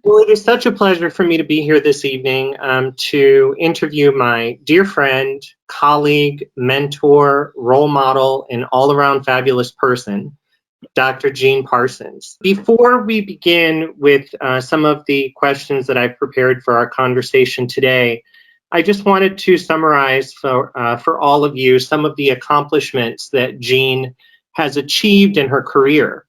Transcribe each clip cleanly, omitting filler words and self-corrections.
Well, it is such a pleasure for me to be here this evening to interview my dear friend, colleague, mentor, role model, and all around fabulous person, Dr. Jean Parsons. Before we begin with some of the questions that I've prepared for our conversation today, I just wanted to summarize for all of you some of the accomplishments that Jean has achieved in her career.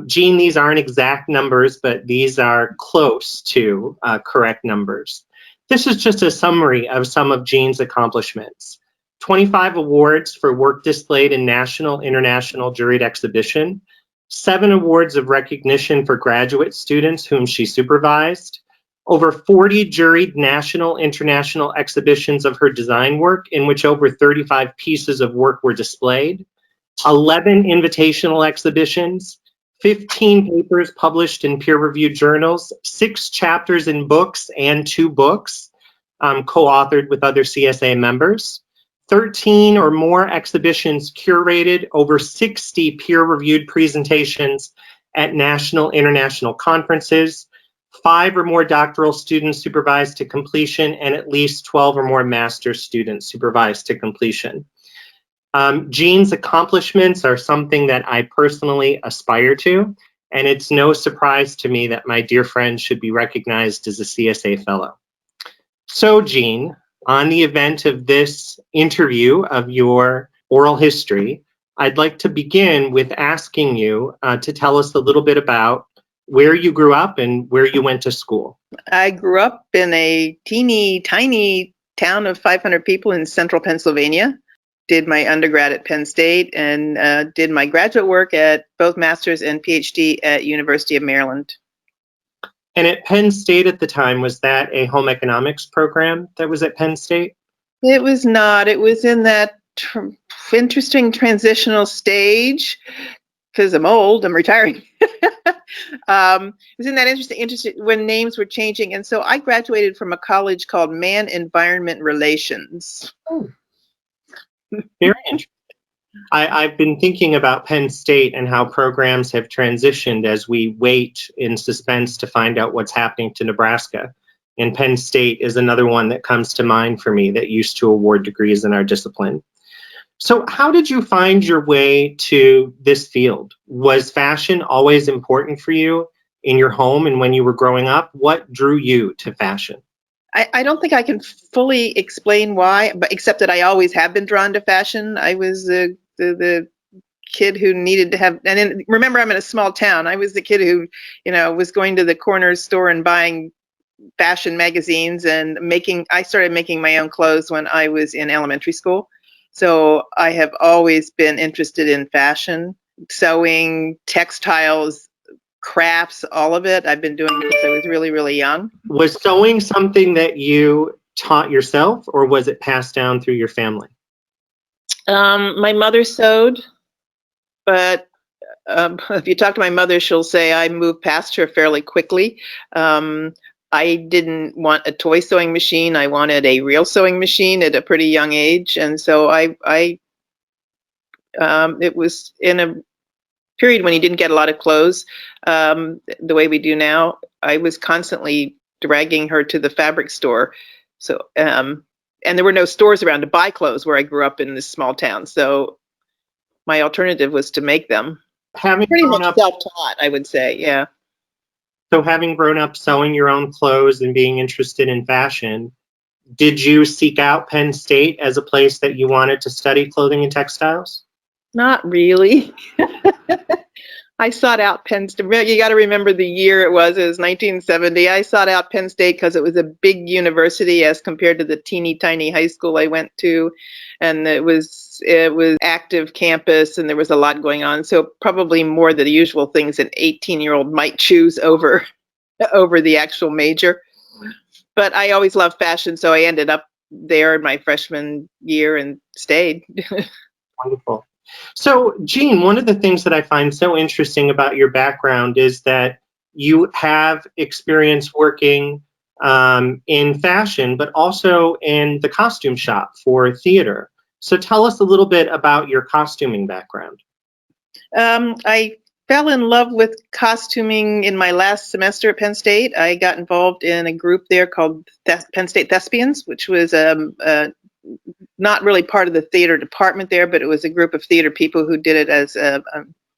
Jean, these aren't exact numbers, but these are close to correct numbers. This is just a summary of some of Jean's accomplishments. 25 awards for work displayed in national, international juried exhibition, 7 awards of recognition for graduate students whom she supervised, over 40 juried national, international exhibitions of her design work in which over 35 pieces of work were displayed, 11 invitational exhibitions, 15 papers published in peer-reviewed journals, 6 chapters in books and 2 books co-authored with other CSA members, 13 or more exhibitions curated, over 60 peer-reviewed presentations at national, international conferences, 5 or more doctoral students supervised to completion, and at least 12 or more master's students supervised to completion. Jean's accomplishments are something that I personally aspire to, and it's no surprise to me that my dear friend should be recognized as a CSA fellow. So, Jean, on the event of this interview of your oral history, I'd like to begin with asking you to tell us a little bit about where you grew up and where you went to school. I grew up in a teeny tiny town of 500 people in central Pennsylvania. Did my undergrad at Penn State and did my graduate work at both master's and PhD at University of Maryland. And at Penn State at the time, was that a home economics program that was at Penn State? It was not. It was in that interesting transitional stage because I'm old, I'm retiring. It was in that interesting when names were changing. And so I graduated from a college called Man-Environment Relations. Oh. Very interesting. I've been thinking about Penn State and how programs have transitioned as we wait in suspense to find out what's happening to Nebraska. And Penn State is another one that comes to mind for me that used to award degrees in our discipline. So how did you find your way to this field? Was fashion always important for you in your home and when you were growing up? What drew you to fashion? I don't think I can fully explain why, but except that I always have been drawn to fashion. I was the kid who needed to have, and then, remember, I'm in a small town. I was the kid who, was going to the corner store and buying fashion magazines and I started making my own clothes when I was in elementary school. So I have always been interested in fashion, sewing, textiles, crafts, all of it. I've been doing it since I was really, really young. Was sewing something that you taught yourself, or was it passed down through your family? My mother sewed, but if you talk to my mother, she'll say I moved past her fairly quickly. I didn't want a toy sewing machine. I wanted a real sewing machine at a pretty young age, and so it was in a period when you didn't get a lot of clothes the way we do now. I was constantly dragging her to the fabric store. So, and there were no stores around to buy clothes where I grew up in this small town. So my alternative was to make them. Having pretty grown much up self-taught, I would say, yeah. So having grown up sewing your own clothes and being interested in fashion, did you seek out Penn State as a place that you wanted to study clothing and textiles? Not really. I sought out Penn State. You got to remember the year it was 1970. I sought out Penn State because it was a big university as compared to the teeny tiny high school I went to. And it was active campus and there was a lot going on. So probably more the usual things an 18-year-old might choose over the actual major. But I always loved fashion, so I ended up there in my freshman year and stayed. Wonderful. So, Jean, one of the things that I find so interesting about your background is that you have experience working in fashion, but also in the costume shop for theater. So tell us a little bit about your costuming background. I fell in love with costuming in my last semester at Penn State. I got involved in a group there called Penn State Thespians, which was not really part of the theater department there, but it was a group of theater people who did it as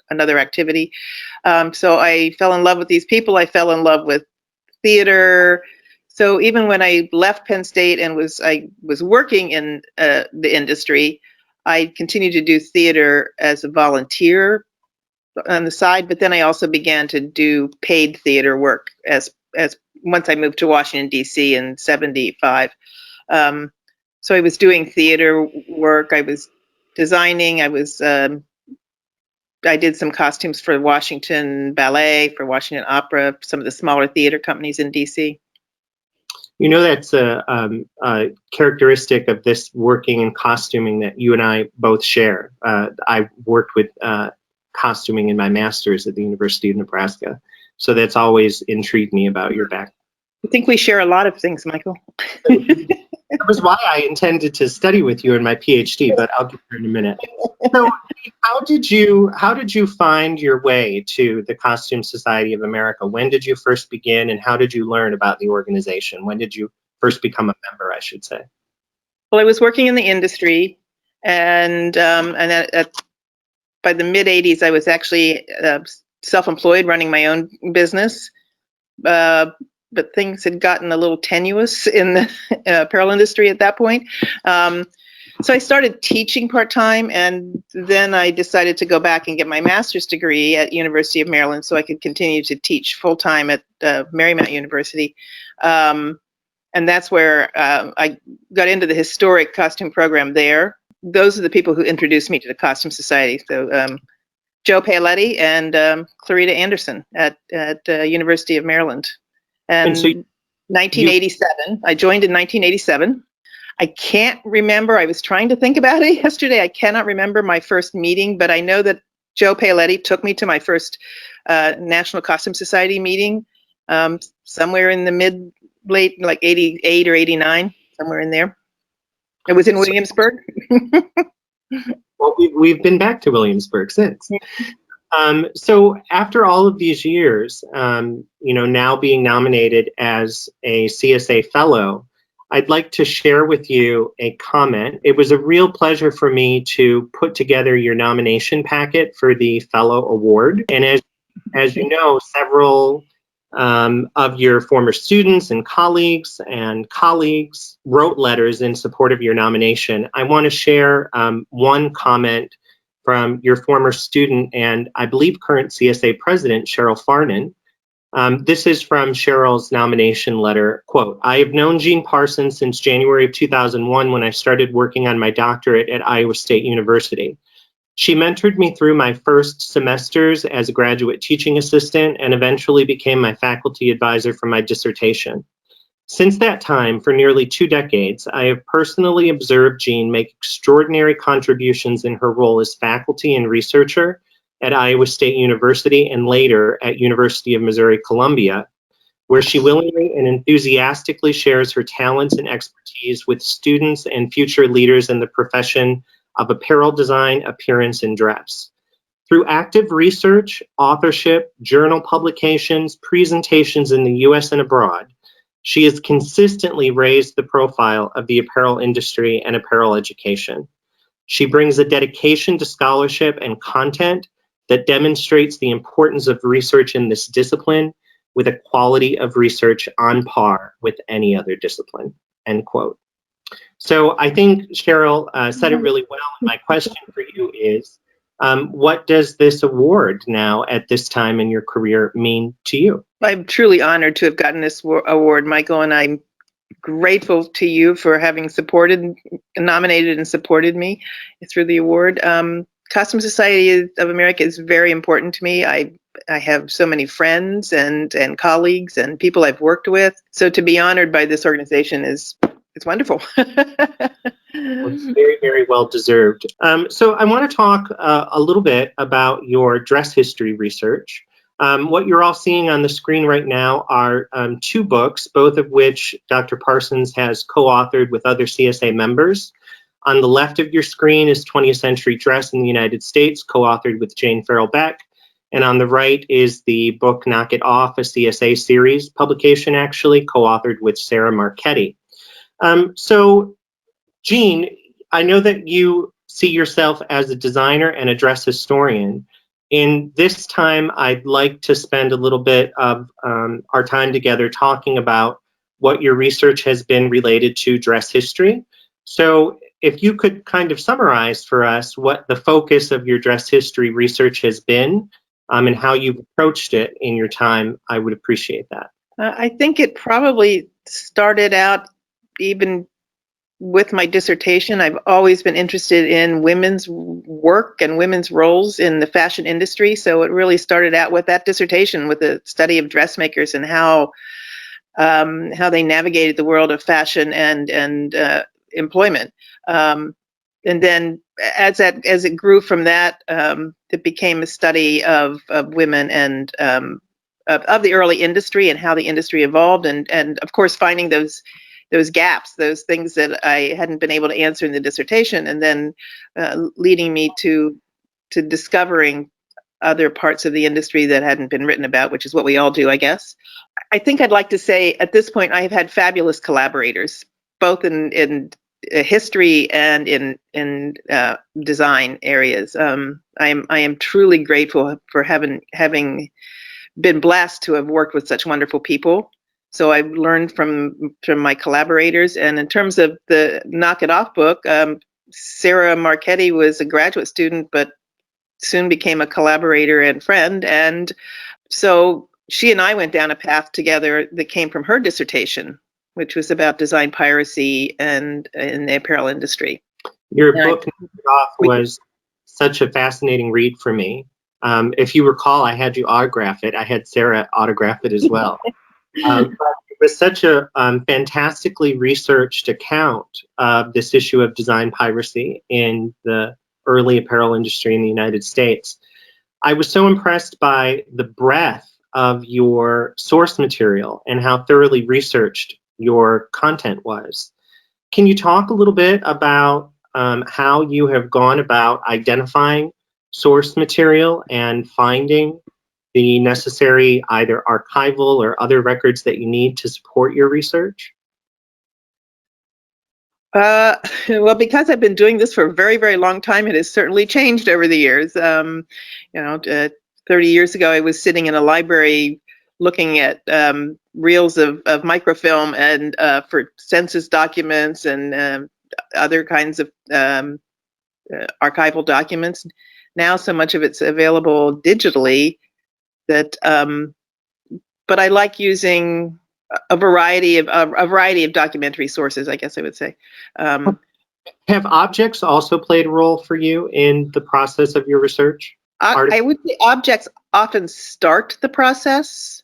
another activity. So I fell in love with these people. I fell in love with theater. So even when I left Penn State and I was working in the industry, I continued to do theater as a volunteer on the side, but then I also began to do paid theater work as once I moved to Washington, D.C. in '75. So I was doing theater work. I was designing. I did some costumes for Washington Ballet, for Washington Opera, some of the smaller theater companies in D.C. You know, that's a characteristic of this working in costuming that you and I both share. I worked with costuming in my master's at the University of Nebraska, so that's always intrigued me about your background. I think we share a lot of things, Michael. That was why I intended to study with you in my PhD, but I'll get there in a minute. So how did you find your way to the Costume Society of America? When did you first begin, and how did you learn about the organization? When did you first become a member, I should say? Well, I was working in the industry, and by the mid 80s, I was actually self-employed, running my own business. But things had gotten a little tenuous in the apparel industry at that point. So I started teaching part-time, and then I decided to go back and get my master's degree at University of Maryland so I could continue to teach full-time at Marymount University. And that's where I got into the historic costume program there. Those are the people who introduced me to the Costume Society. So Joe Paoletti and Clarita Anderson at University of Maryland. And so 1987, I joined in 1987. I can't remember. I was trying to think about it yesterday. I cannot remember my first meeting, but I know that Joe Paoletti took me to my first National Costume Society meeting somewhere in the late, like 88 or 89, somewhere in there. It was in Williamsburg. Well, we've been back to Williamsburg since. So after all of these years, now being nominated as a CSA fellow, I'd like to share with you a comment. It was a real pleasure for me to put together your nomination packet for the fellow award. And as you know, several of your former students and colleagues wrote letters in support of your nomination. I want to share one comment from your former student and I believe current CSA president, Cheryl Farnan. This is from Cheryl's nomination letter, quote, "I have known Jean Parsons since January of 2001 when I started working on my doctorate at Iowa State University. She mentored me through my first semesters as a graduate teaching assistant and eventually became my faculty advisor for my dissertation. Since that time, for nearly 2 decades, I have personally observed Jean make extraordinary contributions in her role as faculty and researcher at Iowa State University and later at University of Missouri-Columbia, where she willingly and enthusiastically shares her talents and expertise with students and future leaders in the profession of apparel design, appearance, and dress. Through active research, authorship, journal publications, presentations in the U.S. and abroad, she has consistently raised the profile of the apparel industry and apparel education. She brings a dedication to scholarship and content that demonstrates the importance of research in this discipline with a quality of research on par with any other discipline," end quote. So I think Cheryl said it really well. And my question for you is, what does this award now at this time in your career mean to you? I'm truly honored to have gotten this award, Michael, and I'm grateful to you for having nominated and supported me through the award. Costume Society of America is very important to me. I have so many friends and colleagues and people I've worked with. So to be honored by this organization it's wonderful. Well, it's very, very well deserved. So I want to talk a little bit about your dress history research. What you're all seeing on the screen right now are 2 books, both of which Dr. Parsons has co-authored with other CSA members. On the left of your screen is 20th Century Dress in the United States, co-authored with Jane Farrell Beck. And on the right is the book Knock It Off, a CSA series publication, actually, co-authored with Sarah Marchetti. So, Jean, I know that you see yourself as a designer and a dress historian. In this time, I'd like to spend a little bit of our time together talking about what your research has been related to dress history. So if you could kind of summarize for us what the focus of your dress history research has been and how you've approached it in your time, I would appreciate that. I think it probably started out even with my dissertation. I've always been interested in women's work and women's roles in the fashion industry. So it really started out with that dissertation, with the study of dressmakers and how they navigated the world of fashion and employment. And then as it grew from that, it became a study of women and of the early industry and how the industry evolved, and of course finding those gaps, those things that I hadn't been able to answer in the dissertation, and then leading me to discovering other parts of the industry that hadn't been written about, which is what we all do, I guess. I think I'd like to say at this point I have had fabulous collaborators, both in history and in design areas. I am truly grateful for having been blessed to have worked with such wonderful people. So I've learned from my collaborators. And in terms of the Knock It Off book, Sarah Marchetti was a graduate student, but soon became a collaborator and friend. And so she and I went down a path together that came from her dissertation, which was about design piracy and in the apparel industry. Your book, Knock It Off, was such a fascinating read for me. If you recall, I had you autograph it. I had Sarah autograph it as well. But it was such a fantastically researched account of this issue of design piracy in the early apparel industry in the United States. I was so impressed by the breadth of your source material and how thoroughly researched your content was. Can you talk a little bit about how you have gone about identifying source material and finding the necessary either archival or other records that you need to support your research? Well, because I've been doing this for a very, very long time, it has certainly changed over the years. 30 years ago, I was sitting in a library looking at reels of microfilm and for census documents and other kinds of archival documents. Now, so much of it's available digitally that, but I like using a variety of documentary sources, I guess I would say. Have objects also played a role for you in the process of your research? I would say objects often start the process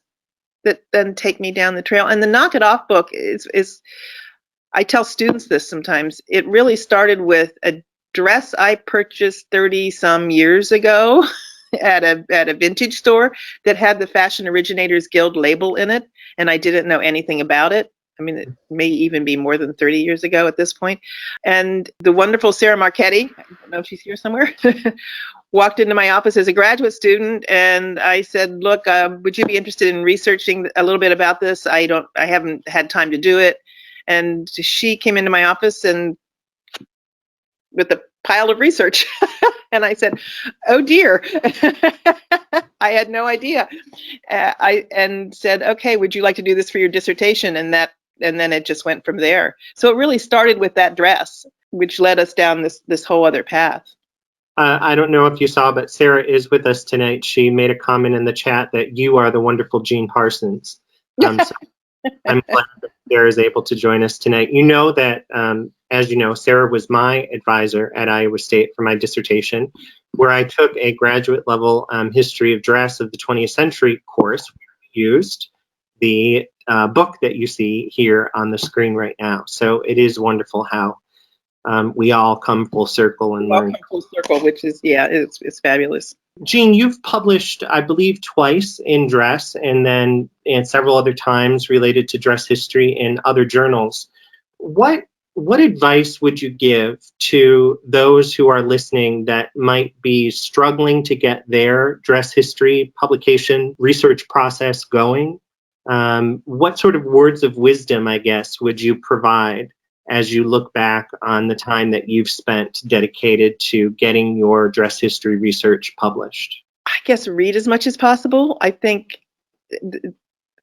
that then take me down the trail. And the Knock It Off book is I tell students this sometimes, it really started with a dress I purchased 30 some years ago at a vintage store that had the Fashion Originators Guild label in it, and I didn't know anything about it. I mean, it may even be more than 30 years ago at this point. And the wonderful Sarah Marchetti, I don't know if she's here somewhere, walked into my office as a graduate student, and I said, "Look, would you be interested in researching a little bit about this? I haven't had time to do it." And she came into my office and with a pile of research. And I said, "Oh dear." I had no idea. And said, "Okay, would you like to do this for your dissertation?" And then it just went from there. So it really started with that dress, which led us down this whole other path. I don't know if you saw, but Sarah is with us tonight. She made a comment in the chat that you are the wonderful Jean Parsons. So I'm glad that Sarah is able to join us tonight. You know that, as you know, Sarah was my advisor at Iowa State for my dissertation, where I took a graduate level history of dress of the 20th century course. We used the book that you see here on the screen right now. So it is wonderful how we all come full circle and learn. Full circle, which is, yeah, it's fabulous. Jean, you've published, I believe, twice in Dress and then several other times related to dress history in other journals. What what advice would you give to those who are listening that might be struggling to get their dress history publication research process going? What sort of words of wisdom, I guess, would you provide as you look back on the time that you've spent dedicated to getting your dress history research published? I guess read as much as possible. I think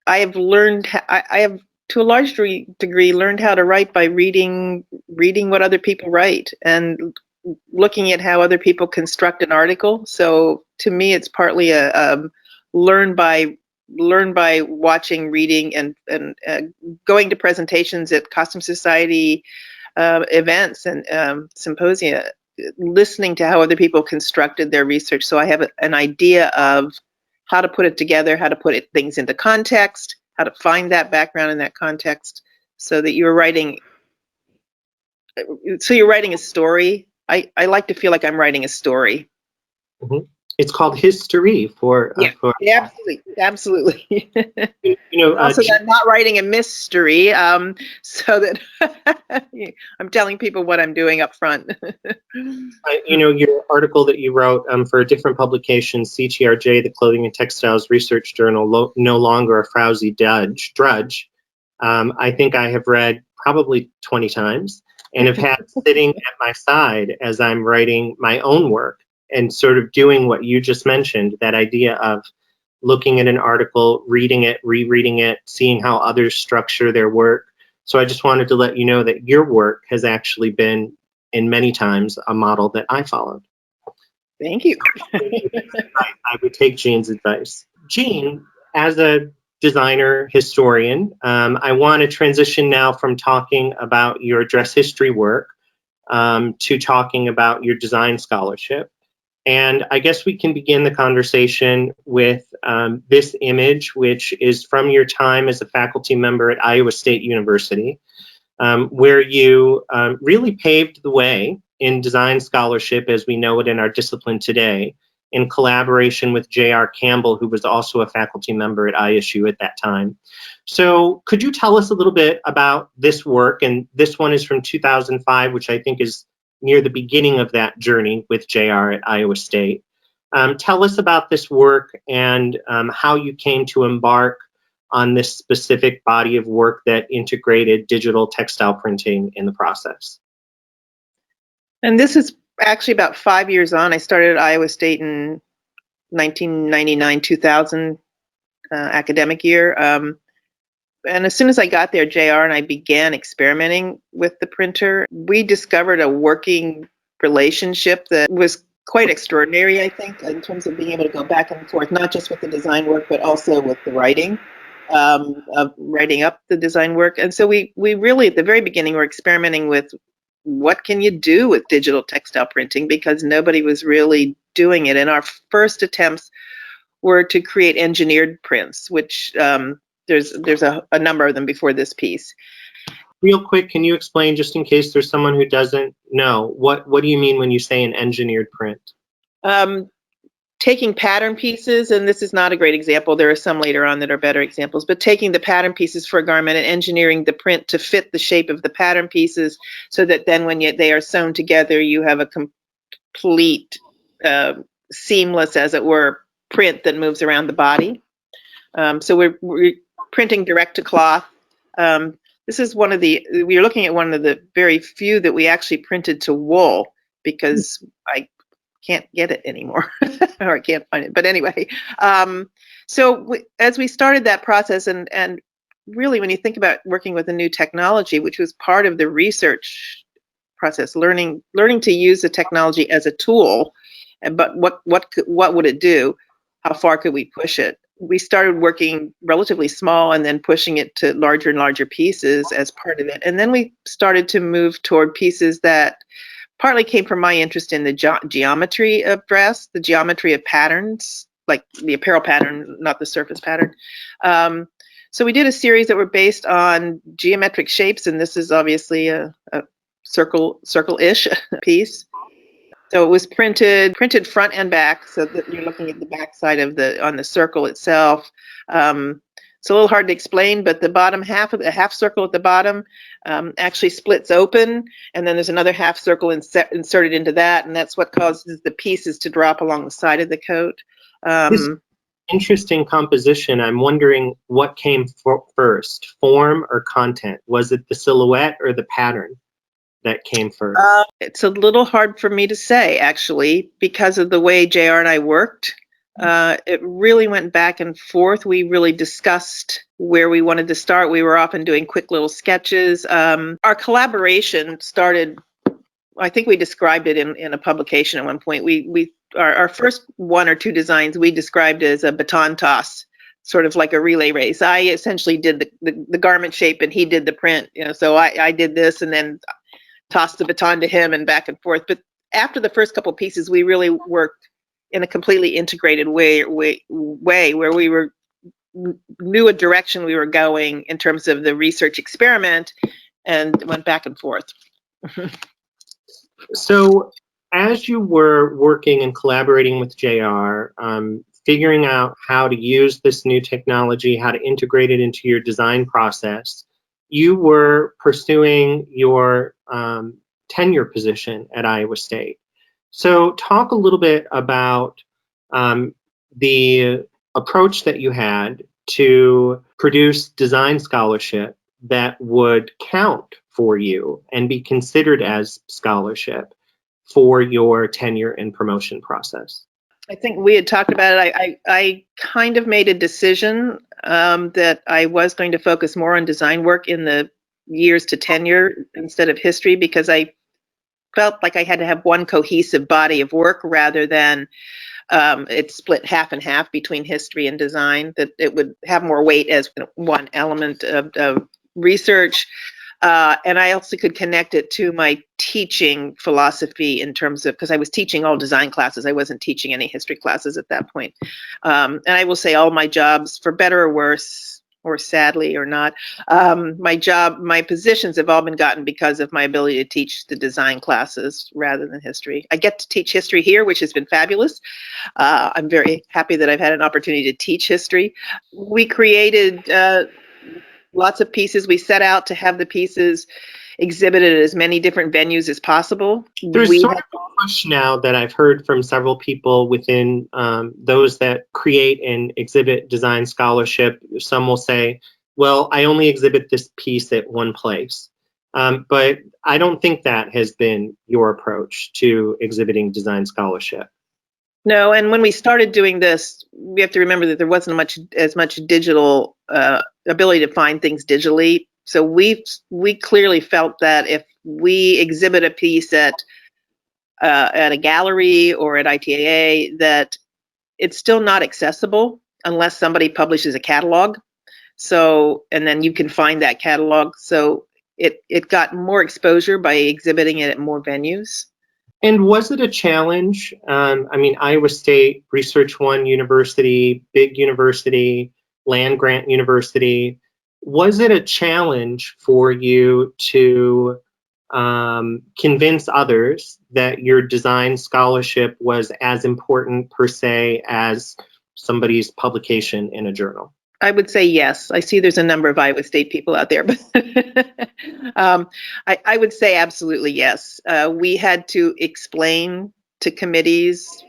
I have learned, I have to a large degree learned how to write by reading what other people write and looking at how other people construct an article. So to me, it's partly a learn by watching, reading, and going to presentations at Costume Society events and symposia, listening to how other people constructed their research. So I have an idea of how to put it together, how to put things into context, how to find that background in that context, so that you're writing. So you're writing a story. I like to feel like I'm writing a story. Mm-hmm. It's called history for. Yeah, absolutely. Also, I'm not writing a mystery, so that I'm telling people what I'm doing up front. Your article that you wrote for a different publication, CTRJ, the Clothing and Textiles Research Journal, no longer a frowsy drudge. I think I have read probably 20 times and have had sitting at my side as I'm writing my own work and sort of doing what you just mentioned, that idea of looking at an article, reading it, rereading it, seeing how others structure their work. So I just wanted to let you know that your work has actually been, in many times, a model that I followed. Thank you. I would take Jean's advice. Jean, as a designer historian, I want to transition now from talking about your dress history work to talking about your design scholarship. And I guess we can begin the conversation with this image, which is from your time as a faculty member at Iowa State University, where you really paved the way in design scholarship as we know it in our discipline today, in collaboration with J.R. Campbell, who was also a faculty member at ISU at that time. So could you tell us a little bit about this work? And this one is from 2005, which I think is near the beginning of that journey with JR at Iowa State. Tell us about this work and how you came to embark on this specific body of work that integrated digital textile printing in the process. And this is actually about 5 years on. I started at Iowa State in 1999-2000 academic year. And as soon as I got there, JR and I began experimenting with the printer. We discovered a working relationship that was quite extraordinary, I think, in terms of being able to go back and forth, not just with the design work, but also with the writing, of writing up the design work. And so we really, at the very beginning, were experimenting with what can you do with digital textile printing, because nobody was really doing it. And our first attempts were to create engineered prints, which there's a number of them before this piece. Real quick, can you explain, just in case there's someone who doesn't know, what do you mean when you say an engineered print? Taking pattern pieces, and this is not a great example, there are some later on that are better examples, but taking the pattern pieces for a garment and engineering the print to fit the shape of the pattern pieces, so that then when they are sewn together, you have a complete, seamless, as it were, print that moves around the body. So we're printing direct to cloth. This is we're looking at one of the very few that we actually printed to wool, because I can't get it anymore, or I can't find it. But anyway, as we started that process, and really when you think about working with a new technology, which was part of the research process, learning to use the technology as a tool, but what would it do? How far could we push it? We started working relatively small and then pushing it to larger and larger pieces as part of it. And then we started to move toward pieces that partly came from my interest in the geometry of dress, the geometry of patterns, like the apparel pattern, not the surface pattern. So we did a series that were based on geometric shapes, and this is obviously a circle-ish piece. So it was printed front and back, so that you're looking at the back side of on the circle itself. It's a little hard to explain, but the bottom half of the half circle at the bottom actually splits open, and then there's another half circle inserted into that, and that's what causes the pieces to drop along the side of the coat. This interesting composition. I'm wondering what came first, form or content? Was it the silhouette or the pattern that came first? It's a little hard for me to say, actually, because of the way JR and I worked. It really went back and forth. We really discussed where we wanted to start. We were often doing quick little sketches. Our collaboration started, I think we described it in a publication at one point. Our first one or two designs we described as a baton toss, sort of like a relay race. I essentially did the garment shape and he did the print. So I did this and then tossed the baton to him and back and forth. But after the first couple pieces, we really worked in a completely integrated way where we knew a direction we were going in terms of the research experiment and went back and forth. So as you were working and collaborating with JR, figuring out how to use this new technology, how to integrate it into your design process, you were pursuing your tenure position at Iowa State. So talk a little bit about the approach that you had to produce design scholarship that would count for you and be considered as scholarship for your tenure and promotion process. I think we had talked about it. I kind of made a decision that I was going to focus more on design work in the years to tenure instead of history, because I felt like I had to have one cohesive body of work rather than it split half and half between history and design, that it would have more weight as one element of research. And I also could connect it to my teaching philosophy in terms of, because I was teaching all design classes. I wasn't teaching any history classes at that point. And I will say all my jobs, for better or worse, or sadly or not, my positions have all been gotten because of my ability to teach the design classes rather than history. I get to teach history here, which has been fabulous. I'm very happy that I've had an opportunity to teach history. We created lots of pieces. We set out to have the pieces exhibited at as many different venues as possible. There's sort of a push now that I've heard from several people within those that create and exhibit design scholarship. Some will say, well, I only exhibit this piece at one place. But I don't think that has been your approach to exhibiting design scholarship. No, and when we started doing this, we have to remember that there wasn't as much digital ability to find things digitally. So we clearly felt that if we exhibit a piece at a gallery or at ITAA, that it's still not accessible unless somebody publishes a catalog. So, and then you can find that catalog. So it got more exposure by exhibiting it at more venues. And was it a challenge? I mean, Iowa State, Research One University, big university, land grant university. Was it a challenge for you to convince others that your design scholarship was as important per se as somebody's publication in a journal? I would say yes. I see there's a number of Iowa State people out there, but I would say absolutely yes. We had to explain to committees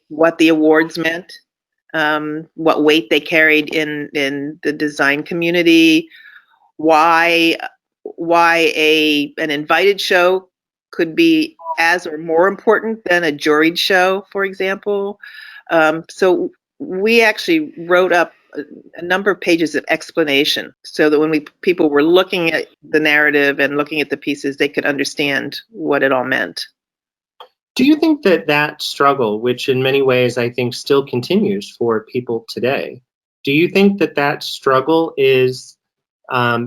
what the awards meant, what weight they carried in the design community, why an invited show could be as or more important than a juried show, for example. So we actually wrote up a number of pages of explanation so that when people were looking at the narrative and looking at the pieces, they could understand what it all meant. Do you think that that struggle, which in many ways I think still continues for people today, do you think that that struggle is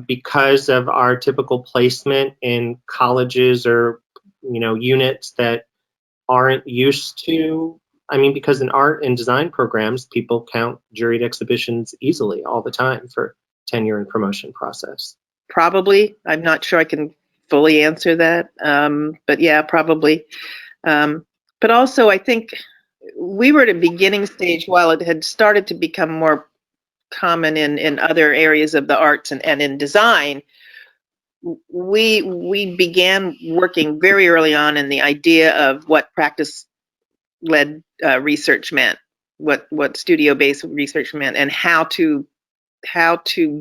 because of our typical placement in colleges or units that aren't used to? I mean, because in art and design programs, people count juried exhibitions easily all the time for tenure and promotion process. Probably. I'm not sure I can fully answer that, but yeah, probably. But also, I think we were at a beginning stage while it had started to become more common in other areas of the arts and in design, we began working very early on in the idea of what practice-led research meant, what studio-based research meant, and how to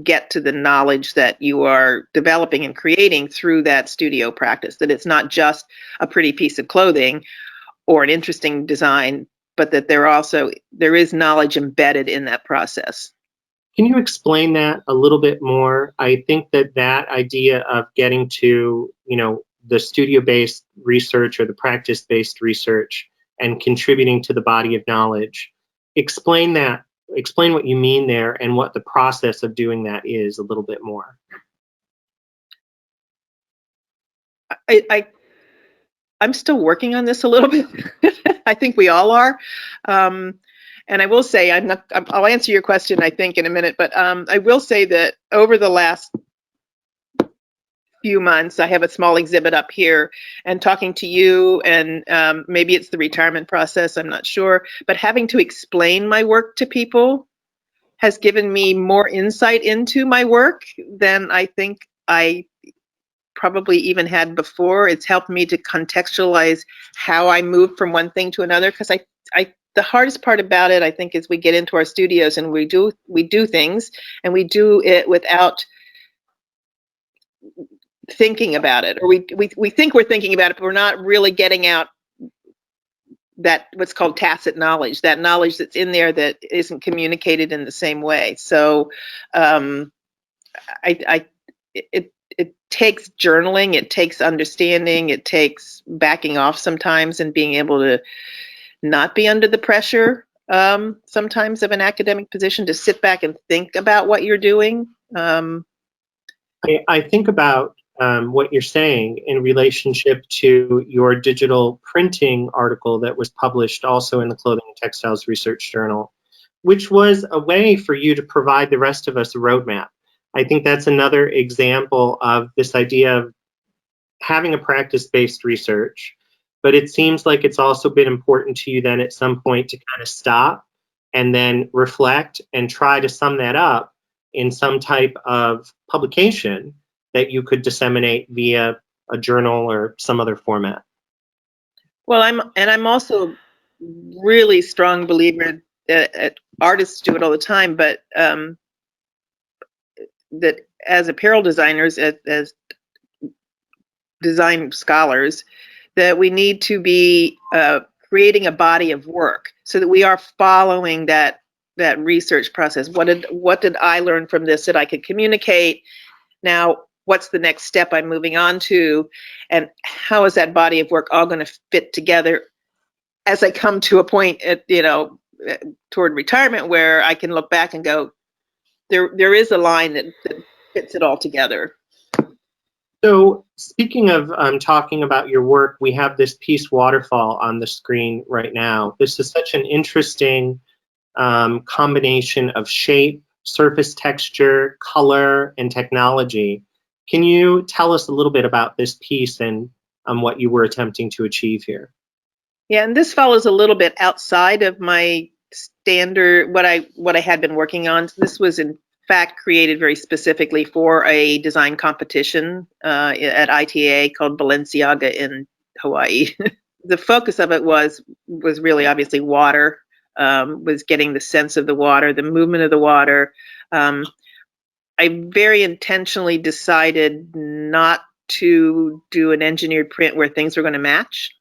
get to the knowledge that you are developing and creating through that studio practice. That it's not just a pretty piece of clothing or an interesting design, but that there is knowledge embedded in that process. Can you explain that a little bit more? I think that idea of getting to, the studio-based research or the practice-based research and contributing to the body of knowledge, explain what you mean there and what the process of doing that is a little bit more. I'm still working on this a little bit. I think we all are. And I will say, I'll answer your question, I think, in a minute, but I will say that over the last few months, I have a small exhibit up here, and talking to you, and maybe it's the retirement process, I'm not sure, but having to explain my work to people has given me more insight into my work than I think I probably even had before. It's helped me to contextualize how I move from one thing to another, because the hardest part about it, I think, is we get into our studios and we do things, and we do it without thinking about it, or we think we're thinking about it, but we're not really getting out that what's called tacit knowledge, that knowledge that's in there that isn't communicated in the same way. So it takes journaling, it takes understanding, it takes backing off sometimes and being able to not be under the pressure sometimes of an academic position, to sit back and think about what you're doing. I think about what you're saying in relationship to your digital printing article that was published also in the Clothing and Textiles Research Journal, which was a way for you to provide the rest of us a roadmap. I think that's another example of this idea of having a practice-based research, but it seems like it's also been important to you then at some point to kind of stop and then reflect and try to sum that up in some type of publication that you could disseminate via a journal or some other format. Well, I'm also really strong believer that artists do it all the time, but that as apparel designers, as design scholars, that we need to be creating a body of work so that we are following that research process. What did I learn from this that I could communicate? Now, what's the next step I'm moving on to, and how is that body of work all going to fit together as I come to a point at toward retirement where I can look back and go, there is a line that fits it all together. So speaking of talking about your work, we have this piece Waterfall on the screen right now. This is such an interesting combination of shape, surface texture, color, and technology. Can you tell us a little bit about this piece and what you were attempting to achieve here? Yeah, and this follows a little bit outside of my standard, what I had been working on. This was in fact created very specifically for a design competition at ITA called Balenciaga in Hawaii. The focus of it was really obviously water, was getting the sense of the water, the movement of the water. I very intentionally decided not to do an engineered print where things were going to match.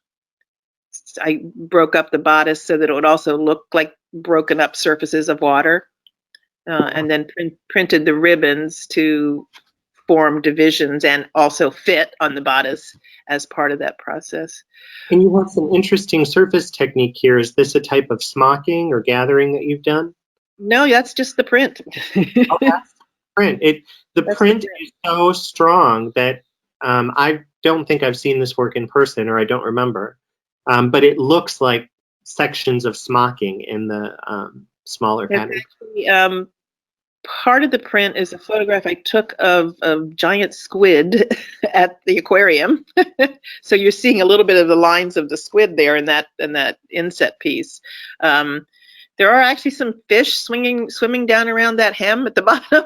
I broke up the bodice so that it would also look like broken up surfaces of water, and then printed the ribbons to form divisions and also fit on the bodice as part of that process. And you have some interesting surface technique here. Is this a type of smocking or gathering that you've done? No, that's just the print. Oh, that's the print. The print is so strong that I don't think I've seen this work in person, or I don't remember. But it looks like sections of smocking in the smaller pattern. Actually, part of the print is a photograph I took of a giant squid at the aquarium. So you're seeing a little bit of the lines of the squid there in that inset piece. There are actually some fish swimming down around that hem at the bottom.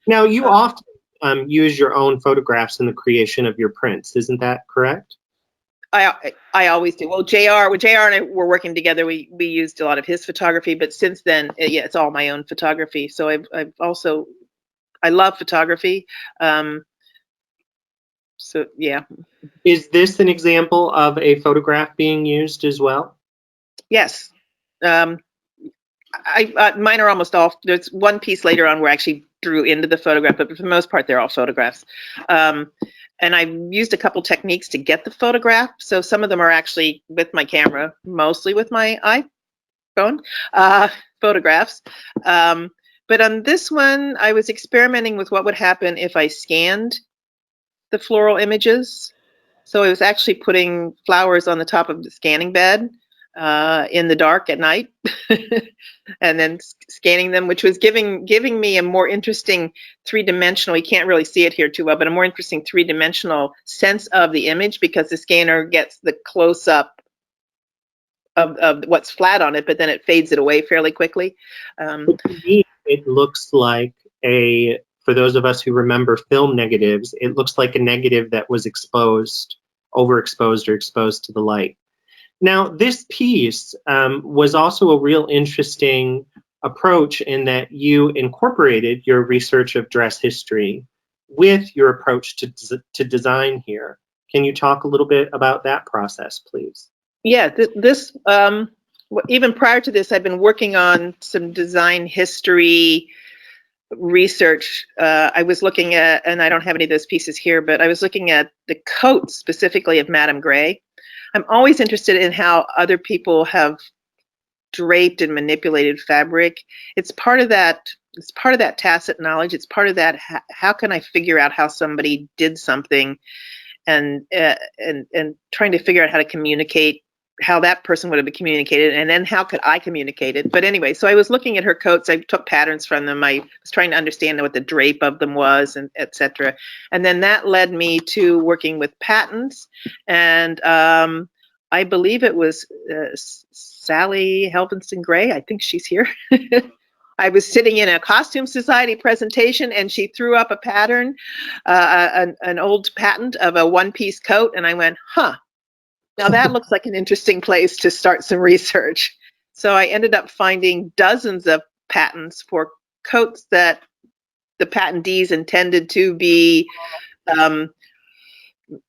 Now, you often use your own photographs in the creation of your prints. Isn't that correct? I always do. Well, JR and I were working together. We used a lot of his photography, but since then, yeah, it's all my own photography. So I've also, I love photography. So yeah. Is this an example of a photograph being used as well? Yes. Mine are almost all. There's one piece later on where I actually drew into the photograph, but for the most part, they're all photographs. And I've used a couple techniques to get the photograph. So some of them are actually with my camera, mostly with my iPhone photographs. But on this one, I was experimenting with what would happen if I scanned the floral images. So I was actually putting flowers on the top of the scanning bed in the dark at night, and then scanning them, which was giving me a more interesting three-dimensional. You can't really see it here too well, but a more interesting three-dimensional sense of the image, because the scanner gets the close-up of what's flat on it, but then it fades it away fairly quickly. To me, it looks like for those of us who remember film negatives, it looks like a negative that was exposed, overexposed, or exposed to the light. Now, this piece was also a real interesting approach in that you incorporated your research of dress history with your approach to design here. Can you talk a little bit about that process, please? Yeah, this even prior to this, I've been working on some design history research. I was looking at, and I don't have any of those pieces here, but I was looking at the coats specifically of Madame Grey. I'm always interested in how other people have draped and manipulated fabric. It's part of that. It's part of that tacit knowledge. It's part of that. How can I figure out how somebody did something, and trying to figure out how to communicate how that person would have been communicated, and then how could I communicate it. But anyway, so I was looking at her coats. I took patterns from them. I was trying to understand what the drape of them was, and etc. And then that led me to working with patents. And I believe it was Sally Helvinson Gray. I think she's here. I was sitting in a Costume Society presentation, and she threw up a pattern, an old patent of a one-piece coat, and I went, huh. Now that looks like an interesting place to start some research. So I ended up finding dozens of patents for coats that the patentees intended to be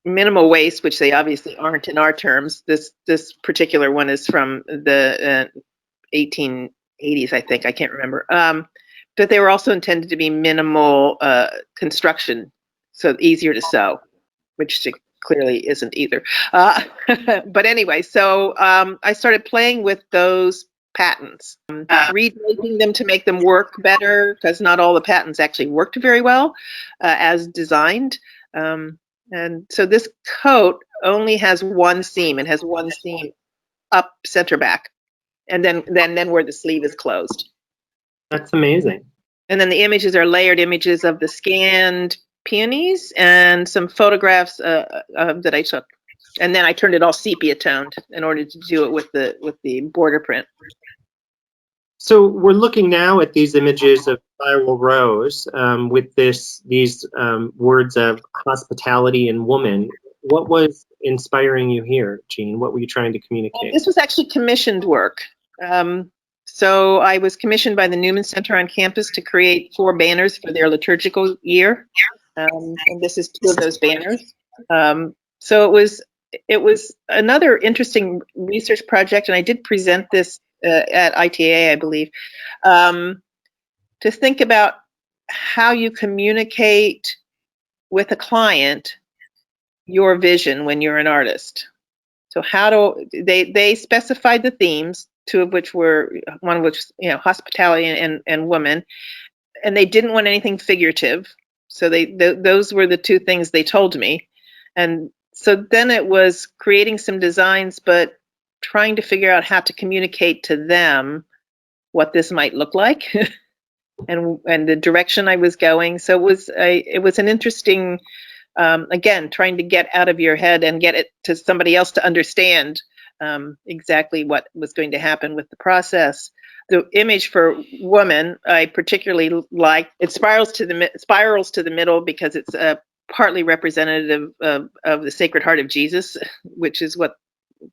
minimal waste, which they obviously aren't in our terms. This particular one is from the 1880s, I think. I can't remember. But they were also intended to be minimal construction, so easier to sew, which clearly isn't either. But anyway, so I started playing with those patents, redraping them to make them work better, because not all the patents actually worked very well as designed. And so this coat only has one seam. It has one seam up center back, and then where the sleeve is closed. That's amazing. And then the images are layered images of the scanned peonies and some photographs that I took, and then I turned it all sepia toned in order to do it with the border print. So we're looking now at these images of Spiral Rose with these words of hospitality and woman. What was inspiring you here, Jean? What were you trying to communicate? This was actually commissioned work. So I was commissioned by the Newman Center on campus to create 4 banners for their liturgical year. And this is 2 of those banners. So it was another interesting research project, and I did present this at ITA, I believe, to think about how you communicate with a client your vision when you're an artist. So how do they specified the themes, 2 of which were, one of which, hospitality and woman, and they didn't want anything figurative. So those were the 2 things they told me. And so then it was creating some designs, but trying to figure out how to communicate to them what this might look like and the direction I was going. So it was an interesting, again, trying to get out of your head and get it to somebody else to understand exactly what was going to happen with the process. The image for woman, I particularly like. It spirals to the middle because it's partly representative of the Sacred Heart of Jesus, which is what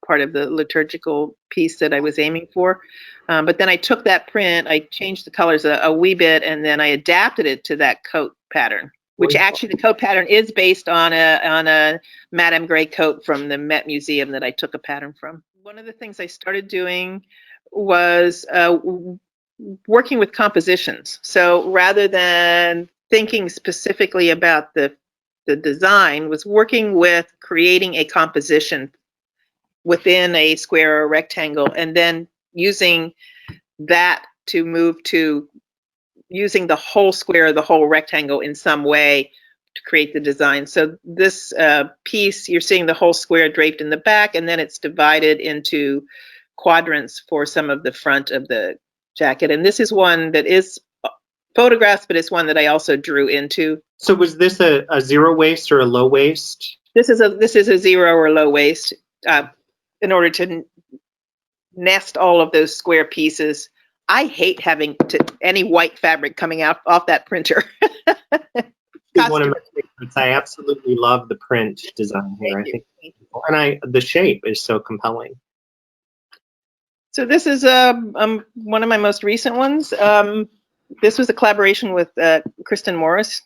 part of the liturgical piece that I was aiming for. But then I took that print, I changed the colors a wee bit, and then I adapted it to that coat pattern, which actually the coat pattern is based on a Madame Grey coat from the Met Museum that I took a pattern from. One of the things I started doing was working with compositions. So rather than thinking specifically about the design, was working with creating a composition within a square or rectangle, and then using that to move to using the whole square, the whole rectangle in some way to create the design. So this piece, you're seeing the whole square draped in the back, and then it's divided into quadrants for some of the front of the jacket. And this is one that is photographs, but it's one that I also drew into. So was this a zero waist or a low waist? This is a zero or low waist in order to nest all of those square pieces. I hate having any white fabric coming out off that printer. It's one of my favorites. I absolutely love the print design here. Thank you. And the shape is so compelling. So this is one of my most recent ones. This was a collaboration with Kristen Morris,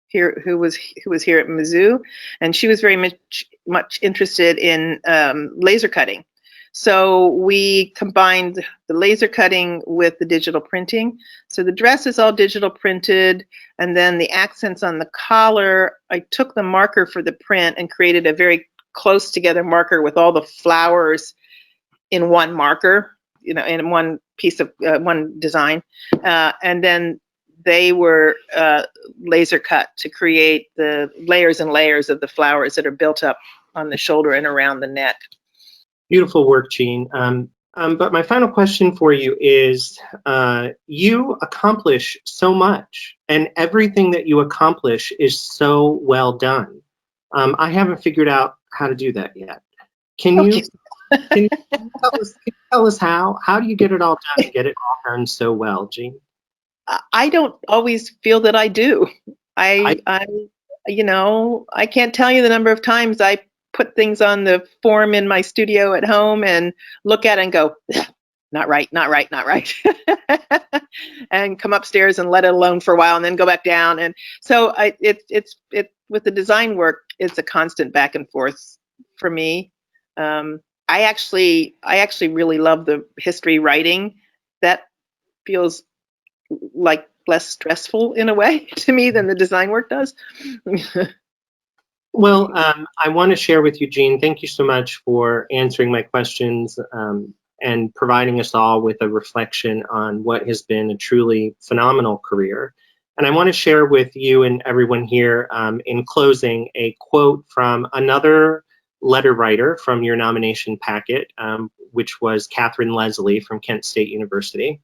here who was here at Mizzou, and she was very much interested in laser cutting. So we combined the laser cutting with the digital printing. So the dress is all digital printed, and then the accents on the collar, I took the marker for the print and created a very close together marker with all the flowers in one marker, in one piece of one design. And then they were laser cut to create the layers and layers of the flowers that are built up on the shoulder and around the neck. Beautiful work, Jean. But my final question for you is, you accomplish so much, and everything that you accomplish is so well done. I haven't figured out how to do that yet. Can you tell us how? How do you get it all done and get it all done so well, Jean? I don't always feel that I do. I can't tell you the number of times I put things on the form in my studio at home and look at it and go, not right, not right, not right. And come upstairs and let it alone for a while and then go back down. And so it's with the design work, it's a constant back and forth for me. I actually really love the history writing. That feels like less stressful in a way to me than the design work does. Well, I want to share with you, Jean, thank you so much for answering my questions and providing us all with a reflection on what has been a truly phenomenal career. And I want to share with you and everyone here in closing a quote from another letter writer from your nomination packet, which was Catherine Leslie from Kent State University.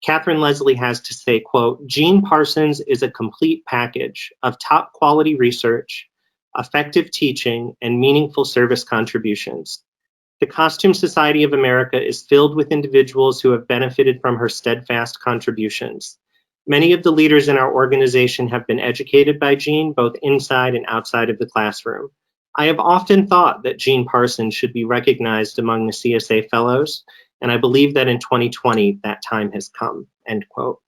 Catherine Leslie has to say, quote, "Jean Parsons is a complete package of top quality research, effective teaching, and meaningful service contributions. The Costume Society of America is filled with individuals who have benefited from her steadfast contributions. Many of the leaders in our organization have been educated by Jean, both inside and outside of the classroom. I have often thought that Jean Parsons should be recognized among the CSA Fellows, and I believe that in 2020, that time has come," end quote.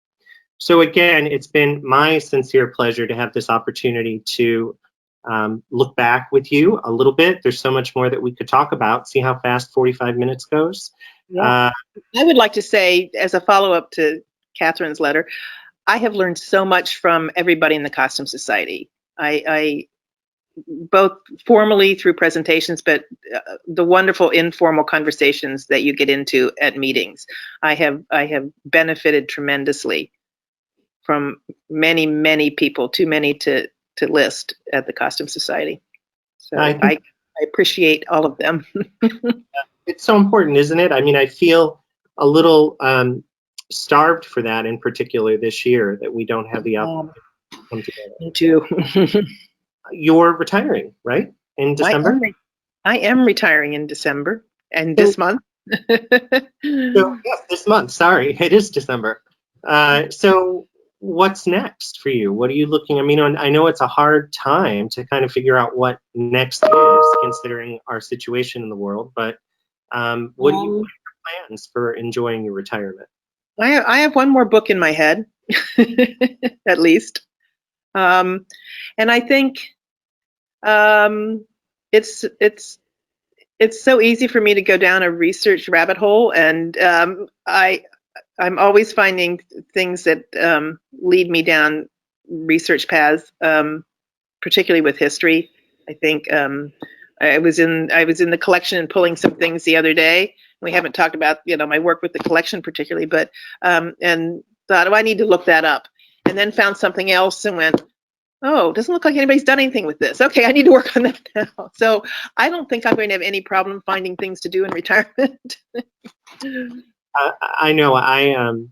So again, it's been my sincere pleasure to have this opportunity to look back with you a little bit. There's so much more that we could talk about. See how fast 45 minutes goes. Yeah. I would like to say, as a follow-up to Catherine's letter, I have learned so much from everybody in the Costume Society. I both formally through presentations, but the wonderful informal conversations that you get into at meetings. I have benefited tremendously from many, many people, too many to list at the Costume Society. So I appreciate all of them. It's so important, isn't it? I mean, I feel a little starved for that in particular this year, that we don't have the opportunity to come together. Me too. You're retiring, right? In December? I am retiring in December. And So, this month. yes, this month. Sorry, it is December. So what's next for you? What are you looking? I mean, I know it's a hard time to kind of figure out what next is, considering our situation in the world. But what are your plans for enjoying your retirement? I have one more book in my head, at least. And I think um, it's so easy for me to go down a research rabbit hole, and I'm always finding things that lead me down research paths, particularly with history. I think I was in the collection and pulling some things the other day. We haven't talked about my work with the collection particularly, but and thought, oh, I need to look that up, and then found something else and went, oh, doesn't look like anybody's done anything with this. Okay, I need to work on that now. So I don't think I'm going to have any problem finding things to do in retirement. I know I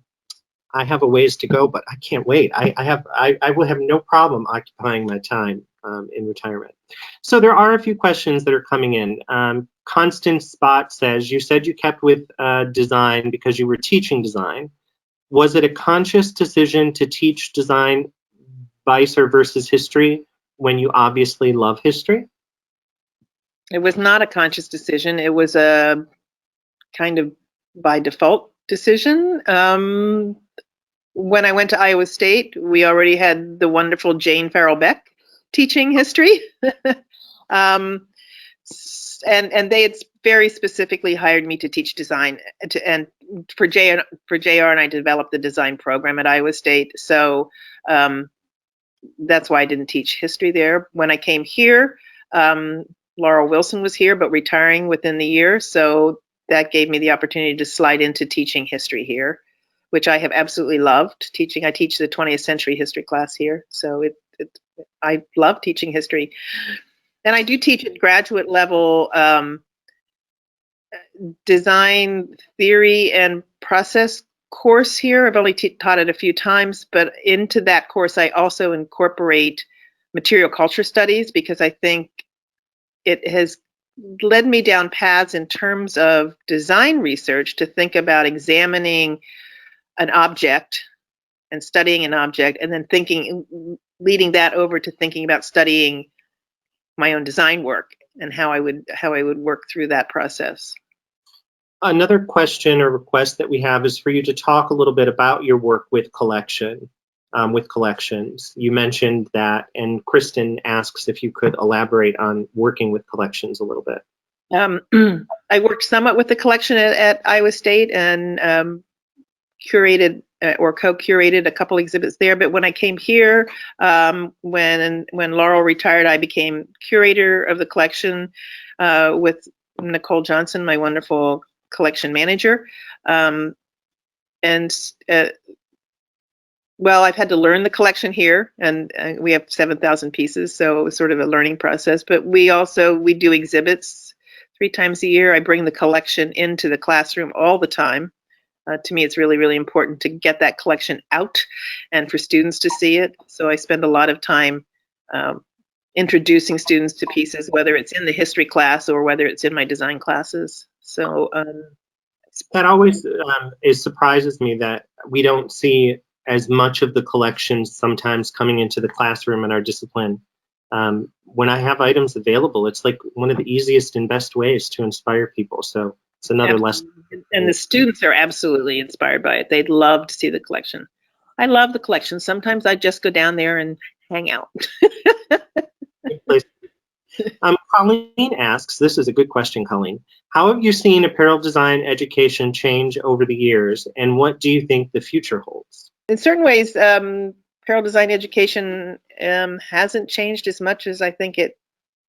have a ways to go, but I can't wait. I will have no problem occupying my time in retirement. So there are a few questions that are coming in. Constant Spot says, you said you kept with design because you were teaching design. Was it a conscious decision to teach design vice or versus history when you obviously love history? It was not a conscious decision. It was a kind of by default decision. When I went to Iowa State, we already had the wonderful Jane Farrell Beck teaching history. um, and they had very specifically hired me to teach design, and for JR and I developed the design program at Iowa State. So that's why I didn't teach history there. When I came here, Laurel Wilson was here, but retiring within the year. So that gave me the opportunity to slide into teaching history here, which I have absolutely loved teaching. I teach the 20th century history class here. So I love teaching history. And I do teach at graduate level design theory and process course here. I've only taught it a few times, but into that course, I also incorporate material culture studies because I think it has led me down paths in terms of design research to think about examining an object and studying an object, and then leading that over to thinking about studying my own design work and how I would work through that process. Another question or request that we have is for you to talk a little bit about your work with collections. You mentioned that, and Kristen asks if you could elaborate on working with collections a little bit. I worked somewhat with the collection at Iowa State and curated or co-curated a couple exhibits there. But when I came here, when Laurel retired, I became curator of the collection with Nicole Johnson, my wonderful collection manager. Well, I've had to learn the collection here, and we have 7,000 pieces, so it was sort of a learning process. But we do exhibits 3 times a year. I bring the collection into the classroom all the time. To me, it's really, really important to get that collection out and for students to see it. So I spend a lot of time introducing students to pieces, whether it's in the history class or whether it's in my design classes. So that always surprises me that we don't see as much of the collections sometimes coming into the classroom in our discipline. When I have items available, it's like one of the easiest and best ways to inspire people. So it's another lesson. And the students are absolutely inspired by it. They'd love to see the collection. I love the collection. Sometimes I just go down there and hang out. Colleen asks, this is a good question, Colleen. How have you seen apparel design education change over the years, and what do you think the future holds? In certain ways, apparel design education hasn't changed as much as I think it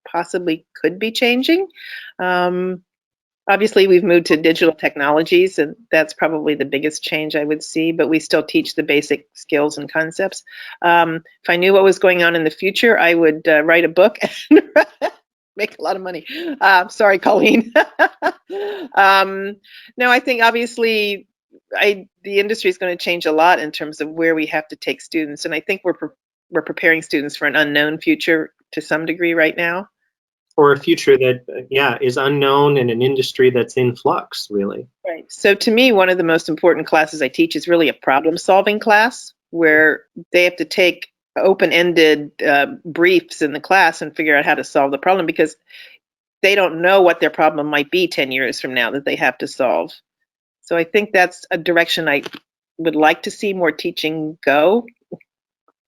possibly could be changing. Obviously, we've moved to digital technologies, and that's probably the biggest change I would see, but we still teach the basic skills and concepts. If I knew what was going on in the future, I would write a book and make a lot of money. Sorry, Colleen. No, I think obviously the industry is going to change a lot in terms of where we have to take students, and I think we're preparing students for an unknown future to some degree right now. for a future that, is unknown and an industry that's in flux, really. Right. So to me, one of the most important classes I teach is really a problem-solving class where they have to take open-ended briefs in the class and figure out how to solve the problem because they don't know what their problem might be 10 years from now that they have to solve. So I think that's a direction I would like to see more teaching go.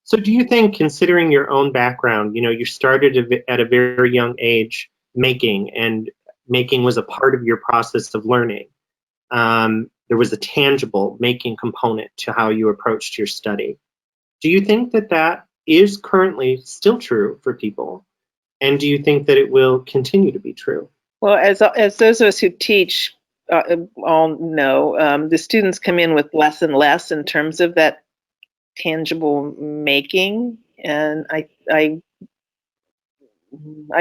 So do you think, considering your own background, you started at a very young age making, and making was a part of your process of learning. There was a tangible making component to how you approached your study. Do you think that that is currently still true for people? And do you think that it will continue to be true? Well, as those of us who teach all know, the students come in with less and less in terms of that tangible making, and I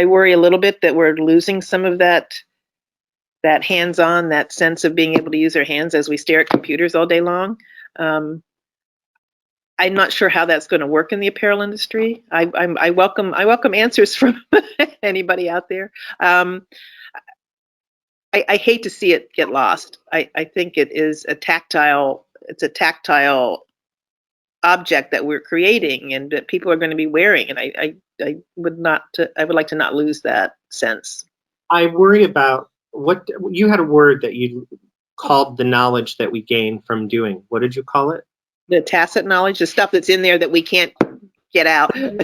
worry a little bit that we're losing some of that hands-on, that sense of being able to use our hands as we stare at computers all day long. I'm not sure how that's going to work in the apparel industry. I welcome answers from anybody out there. I hate to see it get lost. I think it is a tactile object that we're creating and that people are going to be wearing, and I would like to not lose that sense. I worry about what you had a word that you called the knowledge that we gain from doing. What did you call it? The tacit knowledge, the stuff that's in there that we can't get out. Where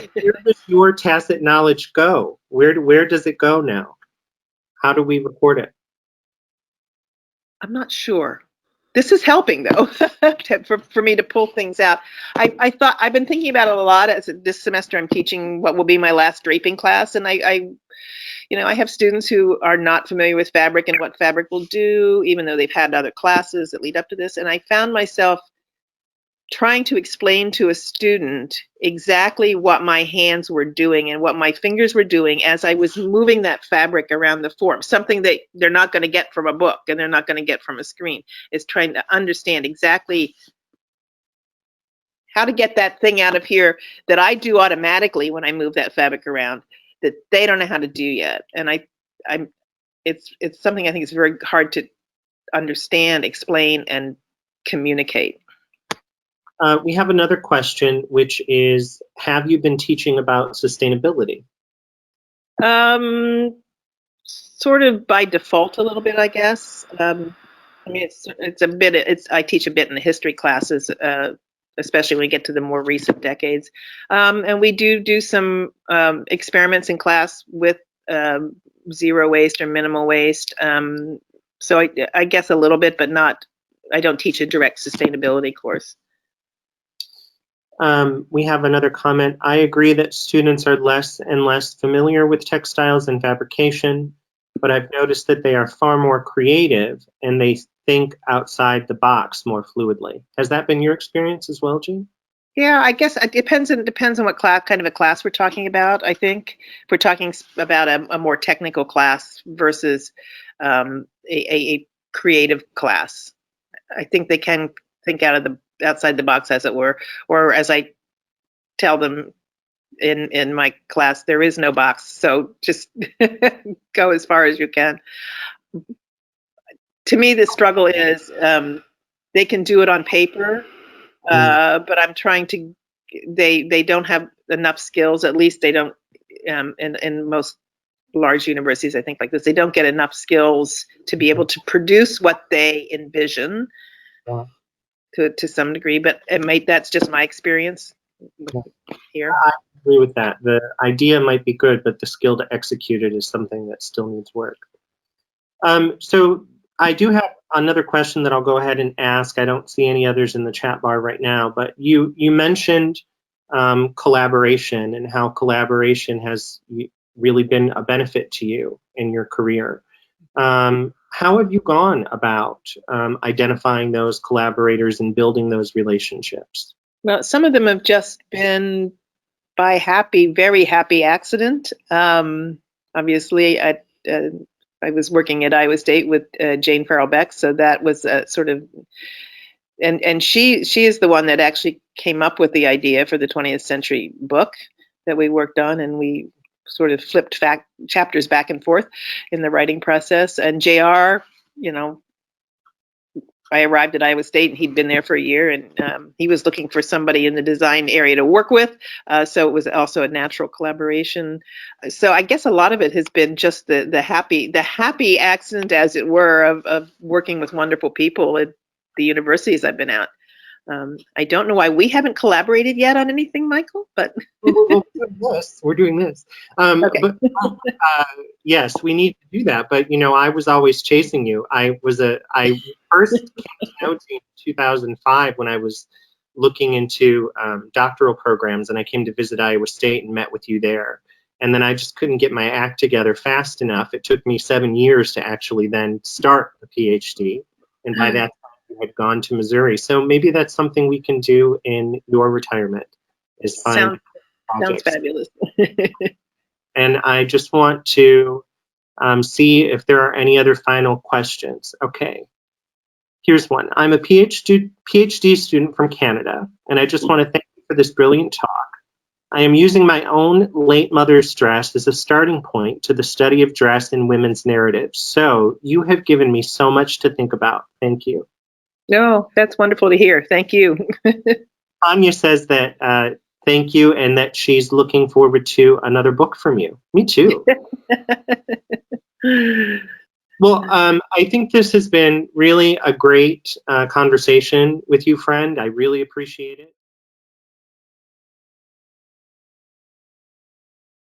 does your tacit knowledge go? Where does it go now? How do we record it? I'm not sure. This is helping though, for me to pull things out. I've been thinking about it a lot. As this semester, I'm teaching what will be my last draping class, and I have students who are not familiar with fabric and what fabric will do, even though they've had other classes that lead up to this. And I found myself trying to explain to a student exactly what my hands were doing and what my fingers were doing as I was moving that fabric around the form, something that they're not going to get from a book and they're not going to get from a screen, is trying to understand exactly how to get that thing out of here that I do automatically when I move that fabric around that they don't know how to do yet. And it's something I think is very hard to understand, explain, and communicate. We have another question, which is, have you been teaching about sustainability? Sort of by default a little bit, I guess. I mean, I teach a bit in the history classes, especially when we get to the more recent decades. And we do some experiments in class with zero waste or minimal waste. So I guess a little bit, but I don't teach a direct sustainability course. We have another comment. I agree that students are less and less familiar with textiles and fabrication, but I've noticed that they are far more creative and they think outside the box more fluidly. Has that been your experience as well, Jean? Yeah, I guess it depends on what kind of a class we're talking about. I think if we're talking about a more technical class versus a creative class, I think they can think outside the box, as it were, or as I tell them in my class, there is no box, so just go as far as you can. To me, the struggle is they can do it on paper, but I'm trying to. They don't have enough skills. At least they don't. In most large universities, I think like this, they don't get enough skills to be able to produce what they envision. To some degree, but that's just my experience here. I agree with that. The idea might be good, but the skill to execute it is something that still needs work. So I do have another question that I'll go ahead and ask. I don't see any others in the chat bar right now, but you mentioned collaboration and how collaboration has really been a benefit to you in your career. How have you gone about identifying those collaborators and building those relationships? Well, some of them have just been by very happy accident. Obviously, I was working at Iowa State with Jane Farrell Beck, so that was sort of, and she is the one that actually came up with the idea for the 20th century book that we worked on, and we sort of flipped chapters back and forth in the writing process. And JR, you know, I arrived at Iowa State and he'd been there for a year, and he was looking for somebody in the design area to work with. So it was also a natural collaboration. So I guess a lot of it has been just the happy accident, as it were, of working with wonderful people at the universities I've been at. I don't know why we haven't collaborated yet on anything, Michael, but We're doing this. Okay. But yes, we need to do that. But you know, I was always chasing you. I first came to know you in 2005 when I was looking into doctoral programs, and I came to visit Iowa State and met with you there. And then I just couldn't get my act together fast enough. It took me 7 years to actually then start the PhD, and by that time, I had gone to Missouri. So maybe that's something we can do in your retirement. Is find sounds fabulous. And I just want to see if there are any other final questions. Okay, here's one. I'm a PhD student from Canada, and I just want to thank you for this brilliant talk. I am using my own late mother's dress as a starting point to the study of dress in women's narratives. So you have given me so much to think about. Thank you. No, that's wonderful to hear. Thank you. Anya says that thank you, and that she's looking forward to another book from you. Me too. Well, I think this has been really a great conversation with you, friend. I really appreciate it.